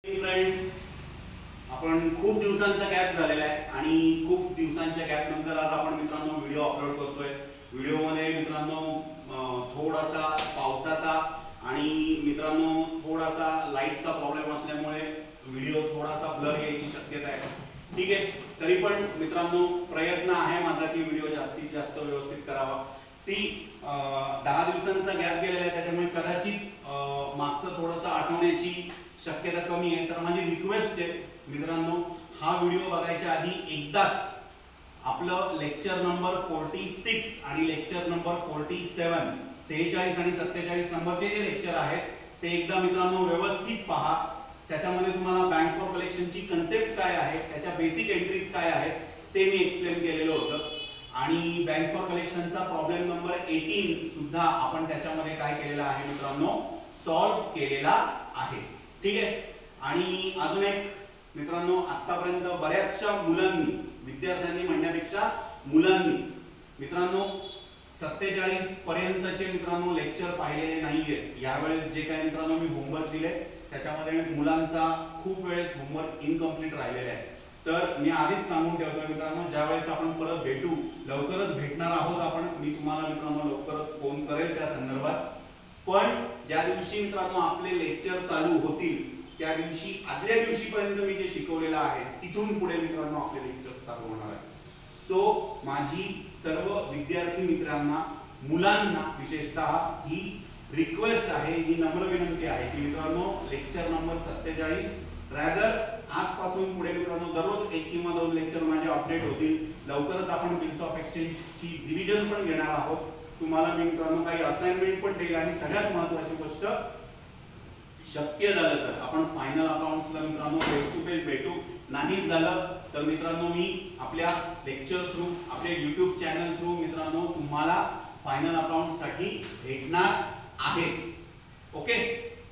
Friends, आपण खूप दिवसांचा गॅप झालेला आहे आणि खूप दिवसांच्या गॅप नंतर आज आपण मित्रांनो व्हिडिओ अपलोड करतोय. व्हिडिओमध्ये मित्रांनो थोडासा पावसाचा आणि मित्रांनो थोडासा लाईटचा प्रॉब्लेम असल्यामुळे व्हिडिओ थोडासा ब्लर यायची शक्यता आहे. ठीक आहे, तरी पण मित्रांनो प्रयत्न आहे माझा की व्हिडिओ जास्तीत जास्त व्यवस्थित करावा. 10 दिवसांचा गॅप गेलेला आहे, त्याच्यामुळे कदाचित मागचं थोडंसं आठवण्याची शक्यता कमी आहे. तर माझी रिक्वेस्ट आहे मित्रांनो, हा व्हिडिओ बघायच्या आधी एकदाच आपलं लेक्चर नंबर 46 आणि लेक्चर नंबर 47 46 आणि 47 नंबरचे जे लेक्चर आहेत ते एकदा मित्रांनो व्यवस्थित पहा. त्याच्यामध्ये तुम्हाला बँक फॉर कलेक्शनची कन्सेप्ट काय आहे, त्याच्या बेसिक एंट्रीज काय आहेत ते मी एक्सप्लेन केलेलं होतं. आणि बँक फॉर कलेक्शनचा प्रॉब्लेम नंबर 18 सुद्धा आपण त्याच्यामध्ये काय केलेला आहे मित्रांनो, सॉल्व्ह केलेला आहे. ठीक आहे. आणि अजून एक मित्रांनो, आतापर्यंत बऱ्याचशा मुलांनी, विद्यार्थ्यांनी म्हणण्यापेक्षा मुलांनी मित्रांनो 47 पर्यंतचे मित्रांनो लेक्चर पाहिलेले नाहीयेत. यावेळेस जे काही मित्रांनो मी होमवर्क दिले त्याच्यामध्ये मुलांचा खूप वेळेस होमवर्क इनकम्प्लीट राहिलेला आहे. तर मी आधीच सांगून ठेवतोय मित्रांनो, ज्यावेळेस आपण परत भेटू, लवकरच भेटणार आहोत आपण, मी तुम्हाला मित्रांनो लवकरच फोन करेल त्या संदर्भात. पण ज्या दिवशी मित्रांनो आपले लेक्चर चालू होतील त्या दिवशी आदल्या दिवशीपर्यंत मी जे शिकवलेलं आहे तिथून पुढे मित्रांनो आपले लेक्चर चालू होणार आहे. सो माझी सर्व विद्यार्थी मित्रांना, मुलांना विशेषतः ही रिक्वेस्ट आहे, ही नम्र विनंती आहे की मित्रांनो लेक्चर नंबर 47 रॅदर आजपासून पुढे मित्रांनो दररोज 1 किंवा 2 लेक्चर माझे अपडेट होतील. लवकरच आपण बिल्स ऑफ एक्सचेंजची रिव्हिजन पण घेणार आहोत. तुम्हाला मी मित्रांनो काही असाइनमेंट पण देईल आणि सगळ्यात महत्त्वाची गोष्ट, शक्य झालं तर आपण फायनल अकाउंट्सला मित्रांनो फेस टू फेस भेटू. नाही झालं तर मित्रांनो मी आपल्या लेक्चर थ्रू, आपल्या YouTube चॅनल थ्रू मित्रांनो तुम्हाला फायनल अकाउंट साठी भेटणार आहेच. ओके,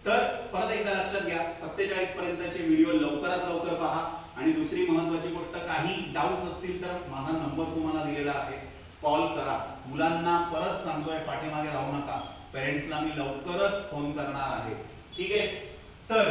तर परत एकदा लक्षात घ्या, 47 पर्यंतचे व्हिडिओ लवकरात लवकर पहा. आणि दुसरी महत्त्वाची गोष्ट, काही डाऊट्स असतील तर माझा नंबर तुम्हाला दिलेला आहे, कॉल करा. मुलांना परत सांगतोय, पाठीमागे राहू नका. पेरेंट्सला मी लवकरच फोन करणार आहे. ठीक आहे. तर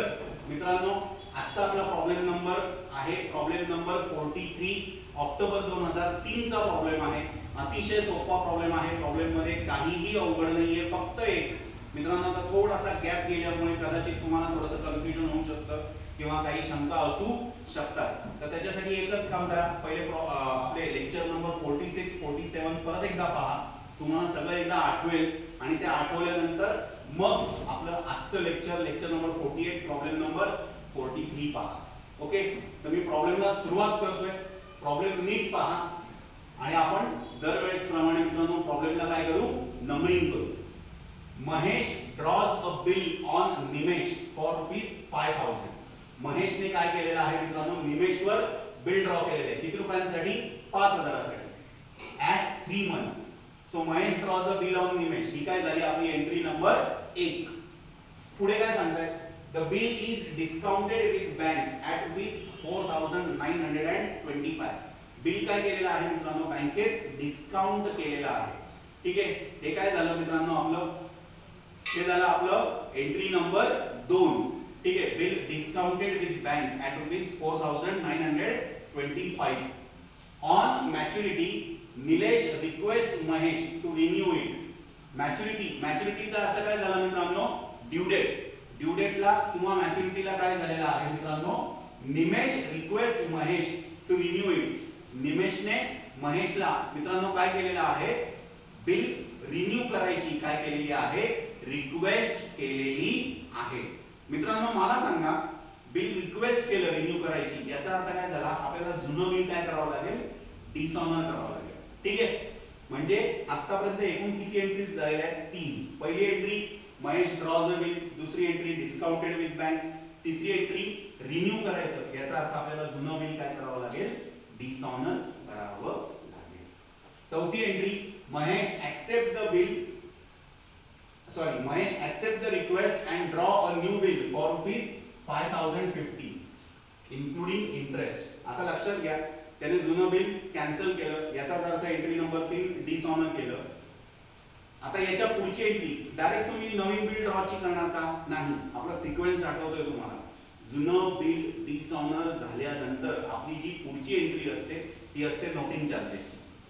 मित्रांनो आजचा आपला प्रॉब्लेम नंबर आहे प्रॉब्लेम नंबर 43. ऑक्टोबर 2003 चा प्रॉब्लेम आहे. अतिशय सोपा प्रॉब्लेम आहे. प्रॉब्लेम मध्ये काहीही अवघड नाहीये, फक्त एक मित्रांनो आता थोडासा गॅप गेल्यामुळे कदाचित तुम्हाला थोडंसं कन्फ्युजन होऊ शकतं किंवा काही शंका असू शकतात. तर त्याच्यासाठी एकच काम करा, पहिले आपले लेक्चर नंबर 46 47 परत एकदा पहा. तुम्हाला सगळं एकदा आठवेल आणि ते आठवल्यानंतर मग आपलं आजचं लेक्चर नंबर 48 प्रॉब्लेम नंबर 43 पहा. ओके, तर मी प्रॉब्लेमला सुरुवात करतोय. प्रॉब्लेम नीट पहा आणि आपण दरवेळेस प्रमाणे मित्रांनो प्रॉब्लेमला काय करू, नंबरिंग करू. Mahesh draws a bill on Nimesh for ₹5000. महेशने काय केलेलं आहे मित्रांनो, निमेशवर बिल ड्रॉ केलेलं आहे. किती रुपयांसाठी? 5000 साठी at 3 months. So Mahesh draws a bill on Nimesh. ही काय झाली आपली एंट्री नंबर 1. पुढे काय सांगतायत, the bill is discounted with bank at ₹4925. Bill काय केलेलं आहे मित्रांनो, बँकेत डिस्काउंट केलेलं आहे. ठीक आहे, हे काय झालं मित्रांनो आपलं, हे झालं आपलं एंट्री नंबर 2. ठीक आहे, bill discounted with bank at ₹4925. On maturity Nilesh request Mahesh to renew it. मॅच्युरिटीचा अर्थ काय झाला मित्रांनो, ड्यू डेट. ड्यू डेटला किंवा मॅच्युरिटीला काय झालेला आहे मित्रांनो, Nimesh request Mahesh to renew it. निमेशने महेशला मित्रांनो काय केलेलं आहे, बिल रिन्यू करायची काय केलेली आहे, रिक्वेस्ट केलेली आहे. मित्रांनो मला सांगा, बिल रिक्वेस्ट केलं रिन्यू करायची, याचा अर्थ काय झाला, आपल्याला जुनं बिल काय करावं लागेल, डिसऑनर करावं लागेल. ठीक आहे, म्हणजे आतापर्यंत एकूण किती एंट्रीज झालेल्या आहेत, 3. पहिली entry Mahesh draws a bill, दुसरी एंट्री डिस्काउंटेड विथ बँक, तिसरी एंट्री रिन्यू करायचं. याचा अर्थ आपल्याला जुनं बिल काय करावं लागेल, डिसऑनर करावं लागेल. चौथी entry Mahesh accept the bill, Mahesh accept the request and draw a new bill for ₹5050 including interest. आता लक्षात घ्या, त्याने जुनं बिल कॅन्सल केलं, याचाच अर्थ एंट्री नंबर 3 डिसऑनर केलं. आता याच्या पुढची एंट्री डायरेक्ट तुम्ही नवीन बिल ड्रॉची करणार का, नाही. आपला सिक्वेन्स आठवतोय तुम्हाला. जुनं बिल डिसऑनर झाल्यानंतर आपली जी पुढची एंट्री असते ती असते नोटिंग चार्जेस.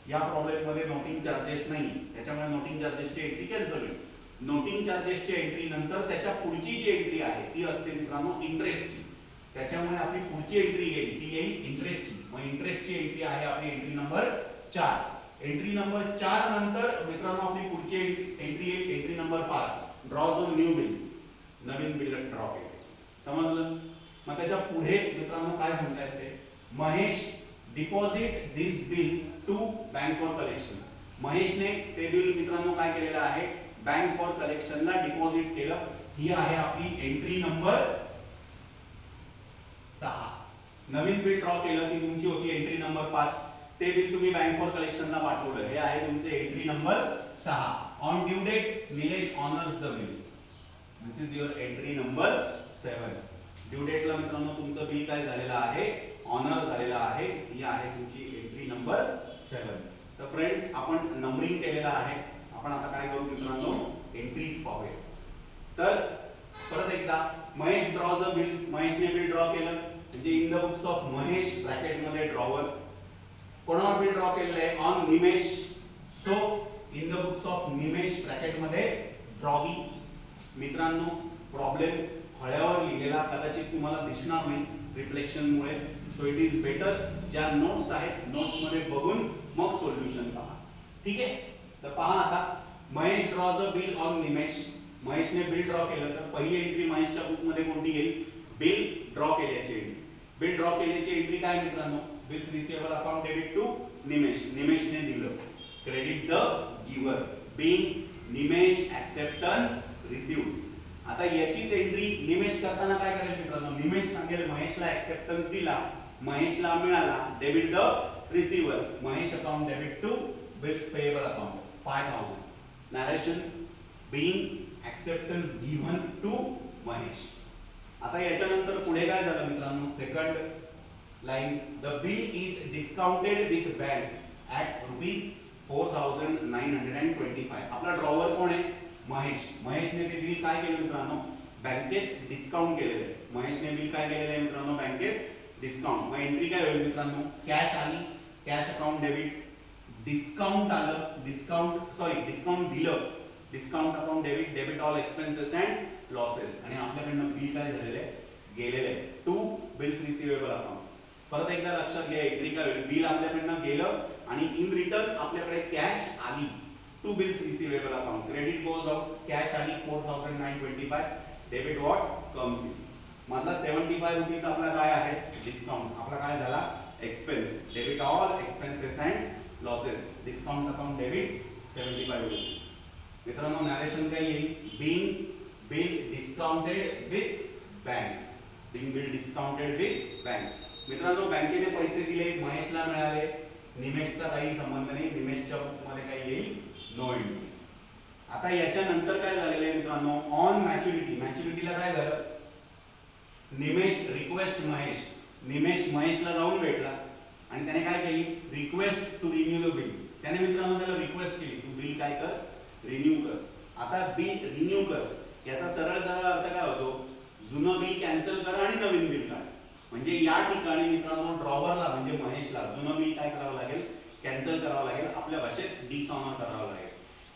या प्रॉब्लेम मध्ये नोटिंग चार्जेस नाही, त्याच्यामुळे नोटिंग चार्जेसची एंट्री कॅन्सल होईल. नोटिंग चार्जेसची एंट्री नंतर त्याच्या पुढची जी एंट्री आहे ती असते मित्रांनो इंटरेस्टची. त्याच्यामुळे आपली पुढची एंट्री येईल ती येईल इंटरेस्टची. मग इंटरेस्टची एंट्री आहे आपली एंट्री नंबर 4. एंट्री नंबर 4 नंतर मित्रांनो आपली पुढची एंट्री येईल entry number 5, draws on new bill. नवीन बिल ड्रॉ केले. समजलं? मग त्याच्या पुढे मित्रांनो काय सांगतायत ते, Mahesh deposit this bill to bank for collection. महेशने ते बिल मित्रांनो काय केलेलं आहे, बँक फॉर कलेक्शनला डिपॉझिट केलं. ही आहे आपली एंट्री नंबर 6. नवीन बिल ड्रॉ केलं की तुमची होती एंट्री नंबर 5. ते बिल तुम्ही बँक फॉर कलेक्शनला पाठवलं, हे आहे तुमचे entry number 6. On due date Nilesh honours the bill. This is your entry number 7. Due डेटला मित्रांनो तुमचं बिल काय झालेलं आहे, ऑनर झालेला आहे. ही आहे तुमची एंट्री नंबर 7. तर फ्रेंड्स आपण नंबरिंग केलेलं आहे. आपण आता काय करू मित्रांनो, एंट्रीज पाहूया. तर परत एकदा महेश ड्रॉज अ बिल. महेशने बिल ड्रॉ केलं म्हणजे in the books of Mahesh bracket मध्ये ड्रॉवर. कोणावर बिल ड्रॉ केलेलं आहे, on Nimesh. So in the books of Nimesh bracket मध्ये ड्रॉवी. मित्रांनो प्रॉब्लेम फळ्यावर लिहिलेला कदाचित तुम्हाला दिसणार नाही रिफ्लेक्शन मुळे. सो इट इज बेटर ज्या नोट्स आहेत नोट्स मध्ये बघून मग सोल्युशन पहा. ठीक आहे? तर पहा आता, Mahesh draws a bill on Nimesh. महेशने बिल ड्रॉ केलं तर पहिली एंट्री महेशच्या बुक मध्ये कोणती येईल, बिल ड्रॉ केल्याची एंट्री. बिल ड्रॉ केल्याची एंट्री काय मित्रांनो, bills receivable account debit to Nimesh. निमेशने दिलं, credit the giver. Being Nimesh acceptance received. आता याचीच एंट्री निमेश करताना काय करेल मित्रांनो, निमेश सांगेल महेशला ऍक्सेप्टन्स दिला, महेशला मिळाला, debit the receiver. Mahesh account debit to bills payable account 5000. Narration being acceptance given to Mahesh. आता याच्यानंतर पुढे काय झालं मित्रांनो, second line, the bill is discounted with bank at ₹4,925. आपला ड्रॉवर कोण आहे, महेश. महेशने ते बिल काय केलं मित्रांनो, बँकेत डिस्काउंट केलेलं आहे. महेशने बिल काय केलेलं आहे मित्रांनो, बँकेत डिस्काउंट. मग एंट्री काय होईल मित्रांनो, कॅश आली, कॅश अकाउंट डेबिट. डिस्काउंट आलं, डिस्काउंट दिलं, discount account debit. Debit all expenses and losses. आणि आपल्याकडनं बिल काय झालेलं आहे, गेलेलं आहे टू बिल्स रिसिवेबल अकाउंट. परत एकदा लक्षात घ्या एंट्री काय होईल, बिल आपल्याकडनं गेलं आणि इन रिटर्न आपल्याकडे कॅश आली to bills receivable account. Credit goes out, cash आली 4,925. Debit what comes in. मधला 75 रुपीज आपला काय आहे, डिस्काउंट. आपला काय झाला, expense. Debit all expenses and losses. Discount account debit 75 rupees. मित्रांनो नरेशन काय येईल, being bill discounted with bank. Being bill discounted with bank. मित्रांनो बँकेने पैसे दिले, महेशला मिळाले, निमेशचा काही संबंध नाही. निमेशच्या बुक मध्ये काय येईल, नो एंट्री. आता याच्यानंतर काय झालेलं आहे मित्रांनो, ऑन मॅच्युरिटी. मॅच्युरिटीला काय झालं, निमेश रिक्वेस्ट महेश. निमेश महेशला जाऊन भेटला आणि त्याने काय केली, request to renew the bill. त्याने मित्रांनो त्याला रिक्वेस्ट केली, तू बिल काय कर, रिन्यू कर. आता बिल रिन्यू कर याचा सरळ सरळ अर्थ काय होतो, जुनं बिल कॅन्सल कर आणि नवीन बिल काढ. म्हणजे या ठिकाणी मित्रांनो ड्रॉवरला म्हणजे महेशला जुनं बिल काय करावं लागेल, कॅन्सल करावं लागेल. आपल्या भाषेत डिसऑनर करावं लागेल.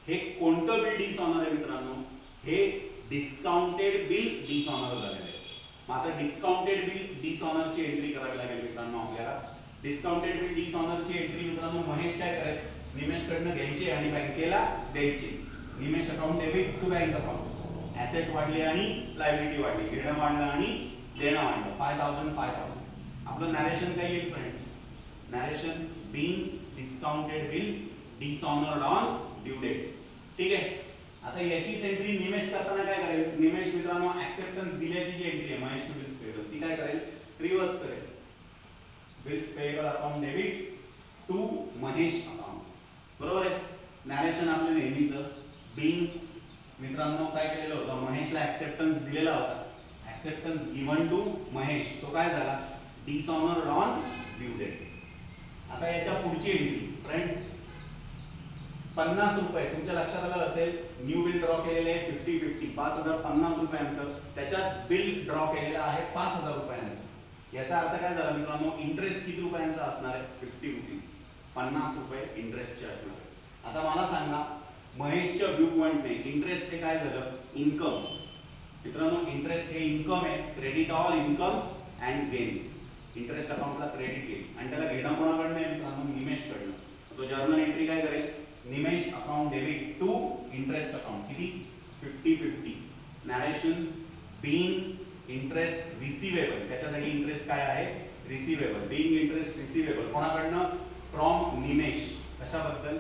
हे कोणतं बिल डिसऑनर आहे मित्रांनो, हे डिस्काउंटेड बिल डिसऑनर झालेलं आहे. मग आता डिस्काउंटेड बिल डिसऑनरची एंट्री करावी लागेल मित्रांनो आपल्याला. डिस्काउंटेड बिल डिसऑनरची एंट्री मित्रांनो महेश काय करेल, निमेशकडनं घ्यायचे आणि बँकेला द्यायचे. Nimesh account debit to bank account. Asset वाढले आणि लायबिलिटी वाढली, घेणं वाढलं आणि देणं वाढलं. 5,000. आपलं नॅरेशन काय येईल friends, narration being discounted bill dishonoured on due date. ठीक आहे? आता याचीच एंट्री निमेश करताना काय करेल, निमेश मित्रांनो ऍक्सेप्टन्स दिल्याची जी एंट्री आहे महेश टू बिल्स पेएबल ती काय करेल, रिव्हर्स करेल. Bills payable account debit to Mahesh account. बरोबर आहे? नॅरेशन आपलं नेहमीचं बीइंग मित्रांनो काय केलेलं होतं, महेशला ऍक्सेप्टन्स दिलेला होता. ऍक्सेप्टन्स गिवन टू महेश, तो काय झाला, डिसऑनर्ड ऑन ड्यू डेट. आता याच्या पुढची एंट्री फ्रेंड्स 50 रुपये तुमच्या लक्षात आलं असेल, न्यू बिल ड्रॉ केलेले आहे 50-50 5050 रुपयांचं, त्याच्यात बिल ड्रॉ केलेलं आहे 5000 रुपयांचं. याचा अर्थ काय झाला मित्रांनो, इंटरेस्ट किती रुपयांचा असणार आहे, 50 रुपीज, 50 रुपये इंटरेस्टचे असणार आहे. आता मला सांगा महेशच्या व्यू पॉइंटने इंटरेस्ट हे काय झालं, इन्कम. मित्रांनो इंटरेस्ट हे इन्कम आहे, credit all incomes and gains. Interest अकाउंटला क्रेडिट केली आणि त्याला घेणं कोणाकडनं आहे मित्रांनो, निमेशकडनं. तो जर्नल एंट्री काय करेल, Nimesh account debit to interest account, किती 50-50. नॅरेशन बीइंग इंटरेस्ट रिसिवेबल, त्याच्यासाठी इंटरेस्ट काय आहे, रिसिवेबल. बीइंग इंटरेस्ट रिसिवेबल कोणाकडनं, फ्रॉम निमेश. कशाबद्दल,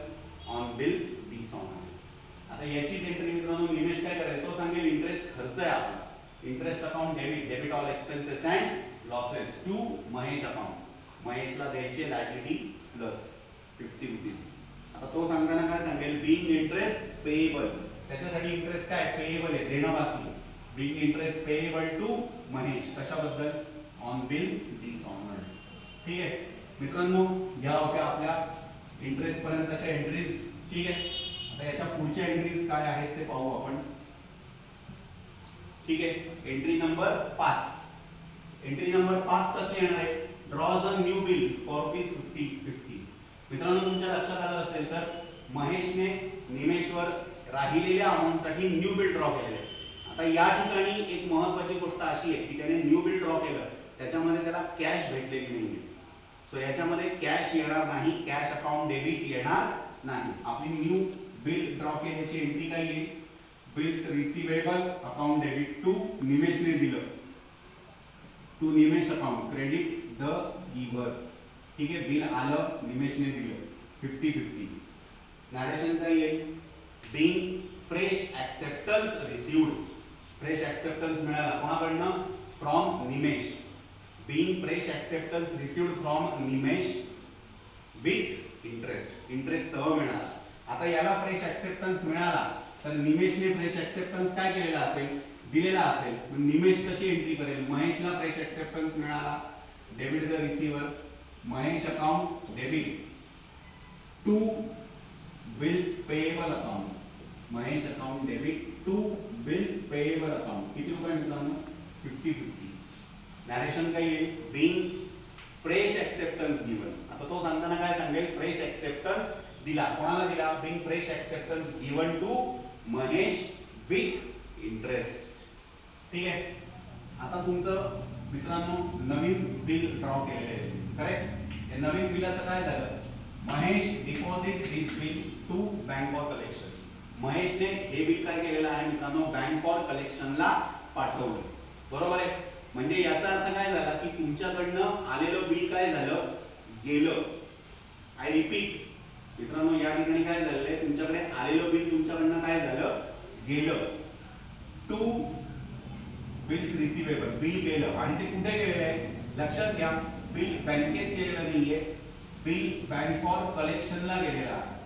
ऑन बिल दिस ऑन. आता याचीच एंट्री मित्रांनो निमेश काय करेल, तो सांगेल इंटरेस्ट खर्च आहे आपला, interest account debit all expenses and losses to Mahesh account. महेशला द्यायचे लायबिलिटी प्लस 50 रुपीज. आता तो सांगताना काय सांगेल, बीइंग इंटरेस्ट पेएबल, त्याच्यासाठी इंटरेस्ट काय पेएबल आहे, देणं बाकी. Being interest payable to Mahesh, कशाबद्दल, ऑन बिल डिसऑनर्ड. ठीक आहे मित्रांनो, या होत्या आपल्या इंटरेस्ट पर्यंतच्या एंट्रीज. ठीक आहे, आता याच्या पुढच्या एंट्रीज काय आहेत ते पाहू आपण. ठीक आहे, एंट्री नंबर 5. एंट्री नंबर 5 कसली येणार आहे, draws a new bill for rupees 50-50. मित्रांनो तुमच्या लक्षात आलं असेल तर महेशने निमेशवर राहिलेल्या अमाऊंटसाठी न्यू बिल ड्रॉ केलेले आहे. आता या ठिकाणी एक महत्त्वाची गोष्ट अशी आहे की त्याने न्यू बिल ड्रॉ केलं, त्याच्यामध्ये त्याला कॅश भेटलेली नाहीये. सो याच्यामध्ये कॅश येणार नाही, कॅश अकाउंट डेबिट येणार नाही. आपली न्यू बिल ड्रॉ केल्याची एंट्री काय येईल, bills receivable account debit to निमेशने दिलं, to Nimesh account credit the giver. ठीक आहे, बिल आलं निमेशने दिलं 50-50. नॅरेशन काय येईल, being fresh acceptance received. Fresh acceptance मिळाला कोणाकडनं, from Nimesh. Being fresh acceptance received from Nimesh with interest, interest सह मिळाला. आता याला फ्रेश ऍक्सेप्टन्स मिळाला तर निमेशने फ्रेश ऍक्सेप्टन्स काय केलेला असेल, दिलेला असेल. निमेश कशी एंट्री करेल, महेशला फ्रेश ऍक्सेप्टन्स मिळाला, debit the receiver, Mahesh account debit to bills payable account. Mahesh account debit to bills payable account, किती रुपये मित्रांनो, 50-50. नॅरेशन काय येईल, बीइंग फ्रेश ऍक्सेप्टन्स गिवन. आता तो सांगताना काय सांगेल, फ्रेश ऍक्सेप्टन्स दिला, कोणाला दिला, being fresh acceptance given to Mahesh with interest. ठीक आहे, आता तुमचं मित्रांनो नवीन बिल ड्रॉ केलेले आहे, करेक्ट. या नवीन बिलाचं काय झालं, Mahesh deposit this bill to bank for collection. महेशने हे बिल काय केलेलं आहे मित्रांनो, बँक फॉर कलेक्शनला पाठवलं. बरोबर आहे, म्हणजे याचा अर्थ काय झाला की तुमच्याकडनं आलेलं बिल काय झालं, गेलं. आय रिपीट मित्रांनो, या ठिकाणी काय झालंय, तुमच्याकडे आलेलं बिल तुमच्याकडनं काय झालं, गेलं. टू बिल्स रिसिवेबल, बिल गेलं आणि ते कुठे गेलेलं आहे, लक्षात घ्या, बिल बँकेत गेलेलं नाहीये, बिल बँक फॉर कलेक्शनला गेलेला आहे.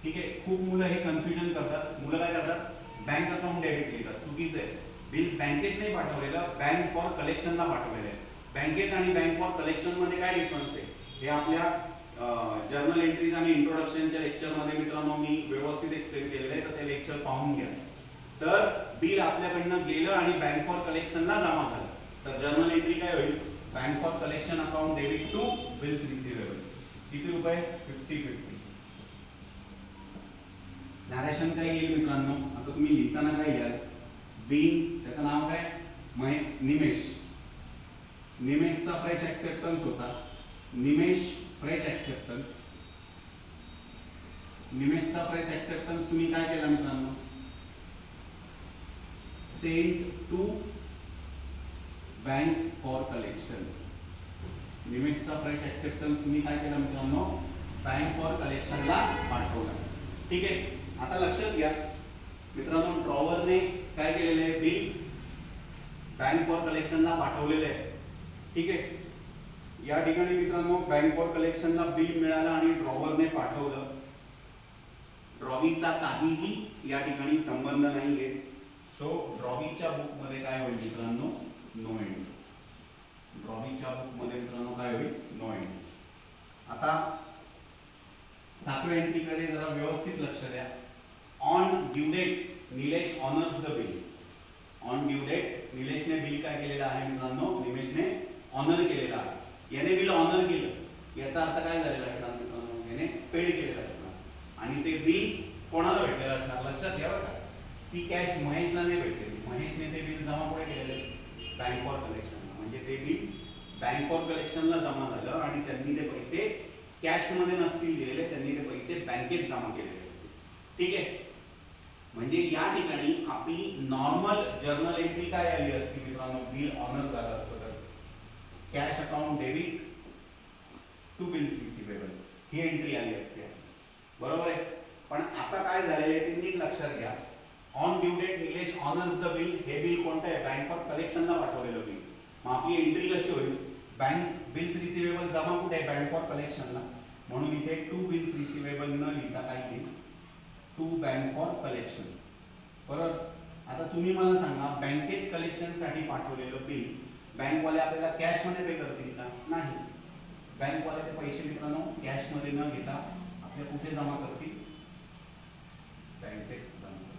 ठीक आहे, खूप मुलं हे कन्फ्युजन करतात. मुलं काय करतात, बँक अकाउंट डेबिट लिहितात, चुकीचं आहे. बिल बँकेत नाही पाठवलेलं, बँक फॉर कलेक्शनला पाठवलेलं आहे. बँकेत आणि बँक फॉर कलेक्शन मध्ये काय डिफरन्स आहे हे आपल्या जर्नल एंट्रीज आणि इंट्रोडक्शनच्या लेक्चरमध्ये मित्रांनो मी व्यवस्थित एक्सप्लेन केलेलं आहे, तर ते लेक्चर पाहून घ्या. तर बिल आपल्याकडनं गेलं आणि बँक फॉर कलेक्शनला जमा झालं, तर जर्नल एंट्री काय होईल, bank for collection account debit to bills receivable, किती रुपये, 50-50. नॅरेशन काय येईल मित्रांनो, आता तुम्ही लिहिताना काय लिहाल, बीइंग, त्याचं नाव काय, निमेश. निमेशचा फ्रेश ऍक्सेप्टन्स होता, निमेश फ्रेश ऍक्सेप्टन्स. निमेशचा फ्रेश ऍक्सेप्टन्स तुम्ही काय केला मित्रांनो, send to bank for collection. निमेशचा फ्रेश ऍक्सेप्टन्स तुम्ही काय केला मित्रांनो, बँक फॉर कलेक्शनला पाठवला. ठीक आहे, आता लक्षात घ्या मित्रांनो, ड्रॉवरने काय केलेलं आहे, बिल बँक फॉर कलेक्शनला पाठवलेलं आहे. ठीक आहे, या ठिकाणी मित्रांनो बँक फॉर कलेक्शनला बिल मिळालं आणि ड्रॉवरने पाठवलं. ड्रॉविंगचा काहीही या ठिकाणी संबंध नाहीये. सो ड्रॉविंगच्या बुक मध्ये काय होईल मित्रांनो, नो एंट्री. ड्रॉविंगच्या बुक मध्ये मित्रांनो काय होईल, नो एंट्री. आता 7व्या एंट्रीकडे जरा व्यवस्थित लक्ष द्या. On due date Nilesh honours the bill. ऑन ड्यू डेट निलेशने बिल काय केलेलं आहे मित्रांनो, निमेशने ऑनर केलेलं आहे. याने बिल ऑनर केलं याचा अर्थ काय झालेला आहे मित्रांनो, याने पेड केलेलं असणार आणि ते बिल कोणाला भेटलेलं असणार लक्षात घ्या बरं का. ती कॅश महेशला नाही भेटलेली. महेशने ते बिल जमा कुठे केलेले, बँक फॉर कलेक्शनला. म्हणजे ते बिल बँक फॉर कलेक्शनला जमा झालं आणि त्यांनी ते पैसे कॅश मध्ये नसतील दिलेले, त्यांनी ते पैसे बँकेत जमा केलेले असतील. ठीक आहे. म्हणजे या ठिकाणी आपली नॉर्मल जर्नल एंट्री काय आली असती मित्रांनो, बिल ऑनर झालं असतं तर cash account debit to bills receivable ही एंट्री आली असते. बरोबर आहे. पण आता काय झालेलं आहे ते नीट लक्षात घ्या. On due date Nilesh honours the bill, हे बिल कोणतं आहे, बँक फॉर कलेक्शनला पाठवलेलं बिल. मग आपली एंट्री कशी होईल, बँक बिल्स रिसिवेबल जमा कुठे आहे, बँक फॉर कलेक्शनला. म्हणून इथे टू बिल्स रिसिवेबल न लिहिता काय येईल, टू बँक फॉर कलेक्शन. बरोबर. आता तुम्ही मला सांगा, बँकेत कलेक्शनसाठी पाठवलेलं बिल बँकवाले आपल्याला कॅश मध्ये पे करतील का, नाही. बँकवाले ते पैसे मित्रांनो कॅश मध्ये न घेता आपल्या कुठे जमा करतील, बँकेत जमा करतील.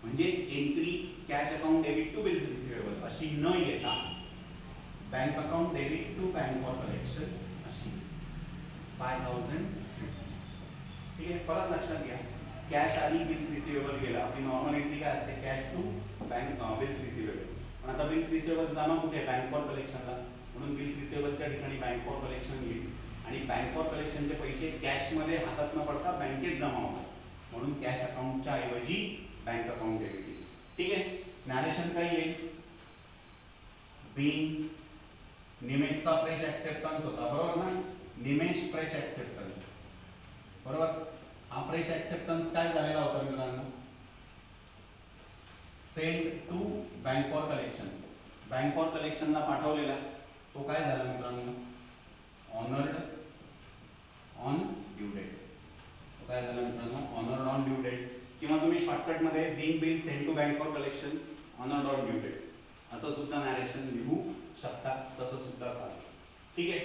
म्हणजे entry cash account debit to bills receivable अशी न येता bank account debit to bank for collection अशी 5000. ठीक आहे. परत लक्षात घ्या, कॅश आली बिल्स रिसिवेबल गेला. आपली नॉर्मल एंट्री काय असते, cash to bank bills receivable. पण आता बिल्स रिसिवेबल जमा कुठे, बँक फॉर कलेक्शनला. म्हणून बिल्स रिसिवेबलच्या ठिकाणी बँक फॉर कलेक्शन येईल आणि बँक फॉर कलेक्शनचे पैसे कॅश मध्ये हातात न पडता बँकेत जमा होतात. म्हणून कॅश अकाउंटच्या ऐवजी बँक अकाउंट डेबिट येईल. ठीक आहे. नॅरेशन काय येईल, बीइंग निमेशचा फ्रेश ऍक्सेप्टन्स होता. बरोबर ना, निमेश फ्रेश ऍक्सेप्टन्स. बरोबर. हा फ्रेश ऍक्सेप्टन्स काय झालेला होता मित्रांनो, send to bank for collection. Bank for कलेक्शनला पाठवलेला तो काय झाला मित्रांनो, ऑनर्ड ऑन ड्यू डेट. तो काय झाला मित्रांनो, ऑनर्ड ऑन ड्यू डेट. किंवा तुम्ही शॉर्टकट मध्ये being bill sent to bank for collection honoured on due date असं सुद्धा नॅरेशन लिहू शकता, तसं सुद्धा चालेल. ठीक आहे.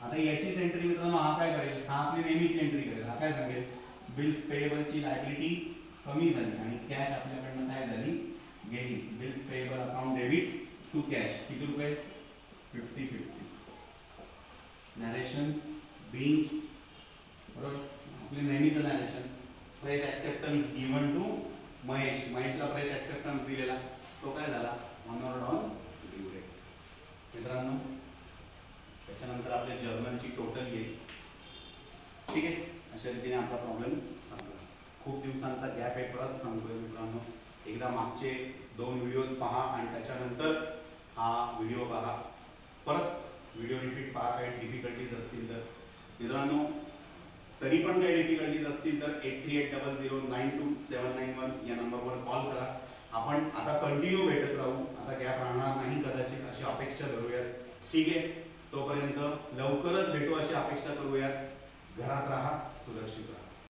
आता याचीच एंट्री मित्रांनो हा काय करेल, हा आपली नेहमीची एंट्री करेल. हा काय सांगेल, बिल्स पेएबलची लायबिलिटी कमी झाली आणि कॅश आपल्याकडनं काय झाली, गेली. Bills payable account debit to cash किती रुपये, 50-50. नॅरेशन बीइंग, बरोबर आपले नेहमीचं narration, fresh acceptance given to Mahesh. महेशला फ्रेश ऍक्सेप्टन्स दिलेला, तो काय झाला, ऑनर्ड ऑन ड्यू डेट. मित्रांनो त्याच्यानंतर आपल्या जर्नलची टोटल येईल. ठीक आहे. अशा रीतीने आपला प्रॉब्लेम संपला. खूप दिवसांचा गॅप आहे, परत सांगतोय मित्रांनो, एकदा मागचे 2 व्हिडिओज पहा आणि त्याच्यानंतर हा व्हिडिओ पहा. परत व्हिडिओ रिपीट पहा. काही डिफिकल्टीज असतील तर मित्रांनो, तरी पण काही डिफिकल्टीज असतील तर 8380092791 या नंबरवर कॉल करा. आपण आता कंटिन्यू भेटत राहू, आता गॅप राहणार नाही कदाचित अशी अपेक्षा धरूयात. ठीक आहे. तोपर्यंत लवकरच भेटू अशी अपेक्षा करूयात. घरात राहा, सुरक्षित राहा.